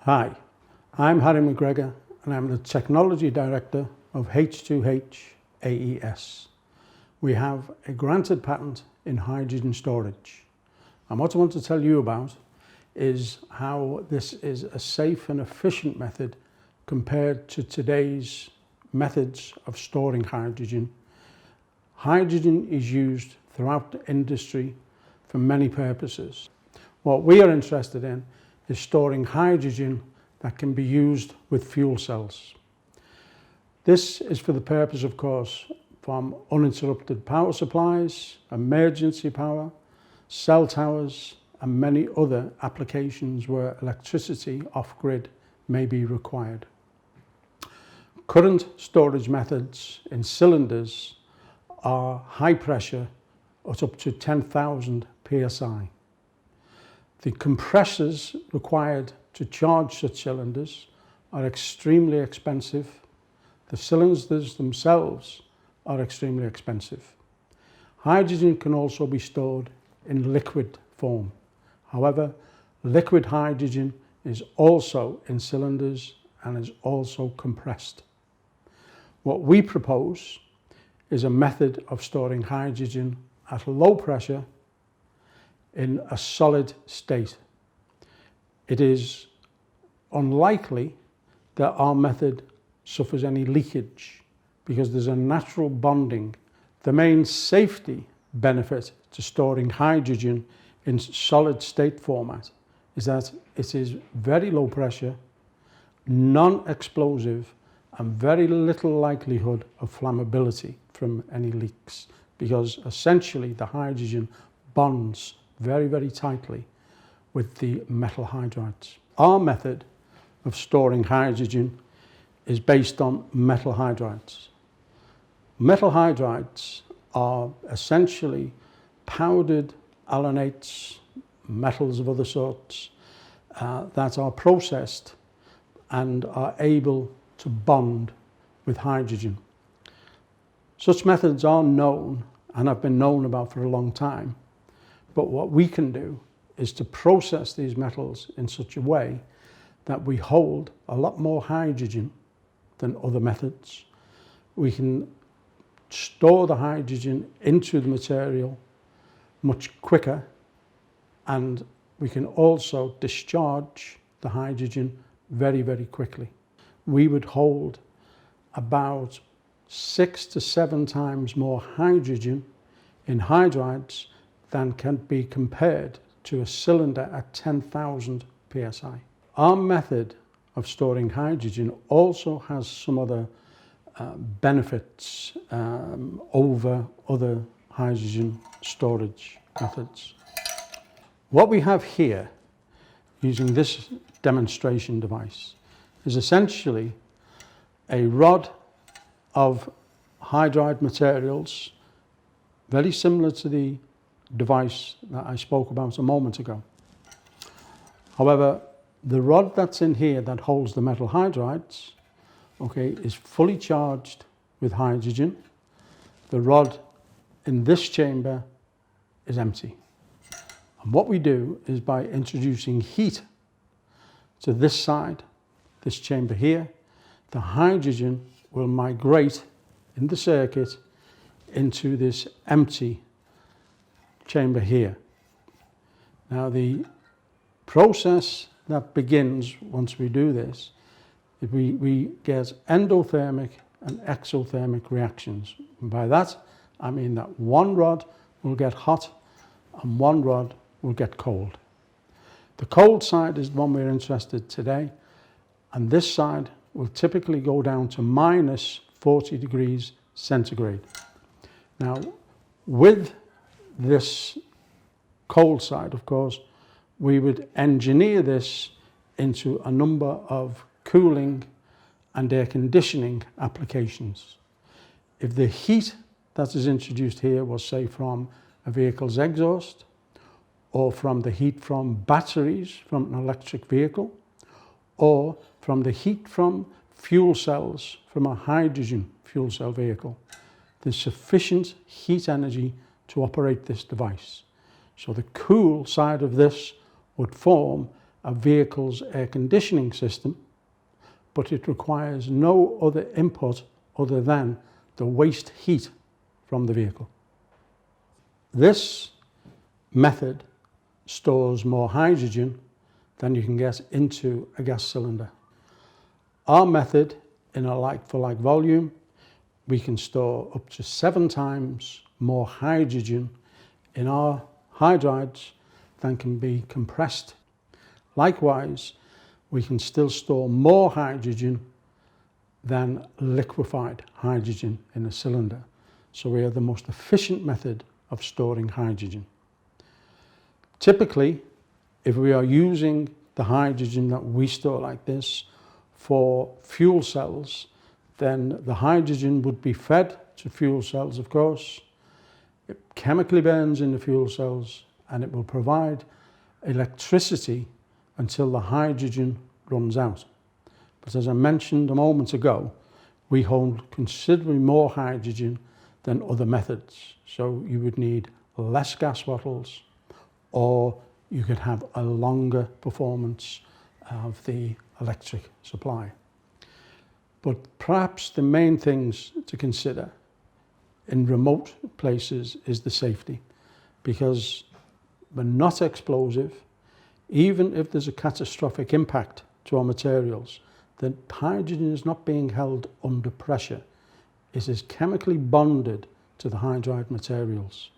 Hi, I'm Harry McGregor and I'm the Technology Director of H2H AES. We have a granted patent in hydrogen storage. And what I want to tell you about is how this is a safe and efficient method compared to today's methods of storing hydrogen. Hydrogen is used throughout the industry for many purposes. What we are interested in is storing hydrogen that can be used with fuel cells. This is for the purpose, of course, from uninterrupted power supplies, emergency power, cell towers, and many other applications where electricity off-grid may be required. Current storage methods in cylinders are high pressure at up to 10,000 psi. The compressors required to charge such cylinders are extremely expensive. The cylinders themselves are extremely expensive. Hydrogen can also be stored in liquid form. However, liquid hydrogen is also in cylinders and is also compressed. What we propose is a method of storing hydrogen at low pressure in a solid state. It is unlikely that our method suffers any leakage because there's a natural bonding. The main safety benefit to storing hydrogen in solid state format is that it is very low pressure, non-explosive, and very little likelihood of flammability from any leaks, because essentially the hydrogen bonds very, very tightly with the metal hydrides. Our method of storing hydrogen is based on metal hydrides. Metal hydrides are essentially powdered allonates, metals of other sorts, that are processed and are able to bond with hydrogen. Such methods are known and have been known about for a long time. But what we can do is to process these metals in such a way that we hold a lot more hydrogen than other methods. We can store the hydrogen into the material much quicker, and we can also discharge the hydrogen very, very quickly. We would hold about 6 to 7 times more hydrogen in hydrides than can be compared to a cylinder at 10,000 psi. Our method of storing hydrogen also has some other benefits over other hydrogen storage methods. What we have here, using this demonstration device, is essentially a rod of hydride materials, very similar to the device that I spoke about a moment ago. However, the rod that's in here that holds the metal hydrides, is fully charged with hydrogen. The rod in this chamber is empty. And what we do is, by introducing heat to this side, this chamber here, the hydrogen will migrate in the circuit into this empty chamber here. Now, the process that begins once we do this, we get endothermic and exothermic reactions. And by that, I mean that one rod will get hot and one rod will get cold. The cold side is the one we're interested in today, and this side will typically go down to minus 40 degrees centigrade. Now, with this cold side, of course, we would engineer this into a number of cooling and air conditioning applications. If the heat that is introduced here was, say, from a vehicle's exhaust, or from the heat from batteries from an electric vehicle, or from the heat from fuel cells from a hydrogen fuel cell vehicle, there's sufficient heat energy to operate this device. So the cool side of this would form a vehicle's air conditioning system, but it requires no other input other than the waste heat from the vehicle. This method stores more hydrogen than you can get into a gas cylinder. Our method, in a like-for-like volume, we can store up to 7 times more hydrogen in our hydrides than can be compressed. Likewise, we can still store more hydrogen than liquefied hydrogen in a cylinder. So we have the most efficient method of storing hydrogen. Typically, if we are using the hydrogen that we store like this for fuel cells, then the hydrogen would be fed to fuel cells, of course. It chemically burns in the fuel cells and it will provide electricity until the hydrogen runs out. But as I mentioned a moment ago, we hold considerably more hydrogen than other methods. So you would need less gas bottles, or you could have a longer performance of the electric supply. But perhaps the main things to consider in remote places is the safety, because we're not explosive. Even if there's a catastrophic impact to our materials, the hydrogen is not being held under pressure. It is chemically bonded to the hydride materials.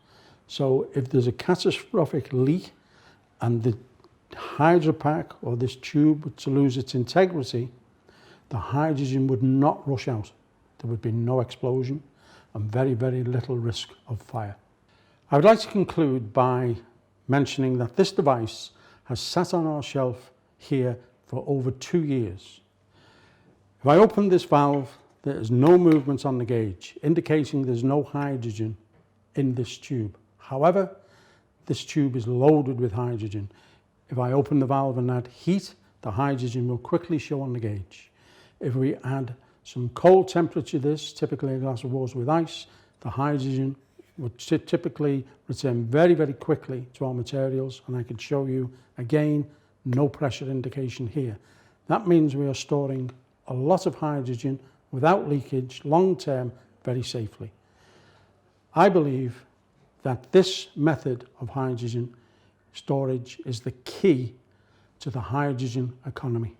So if there's a catastrophic leak and the hydropack or this tube were to lose its integrity, the hydrogen would not rush out. There would be no explosion and very, very little risk of fire. I would like to conclude by mentioning that this device has sat on our shelf here for over 2 years. If I open this valve, there is no movement on the gauge, indicating there's no hydrogen in this tube. However, this tube is loaded with hydrogen. If I open the valve and add heat, the hydrogen will quickly show on the gauge. If we add some cold temperature to this, typically a glass of water with ice, the hydrogen would typically return very, very quickly to our materials, and I can show you again, no pressure indication here. That means we are storing a lot of hydrogen without leakage, long term, very safely. I believe that this method of hydrogen storage is the key to the hydrogen economy.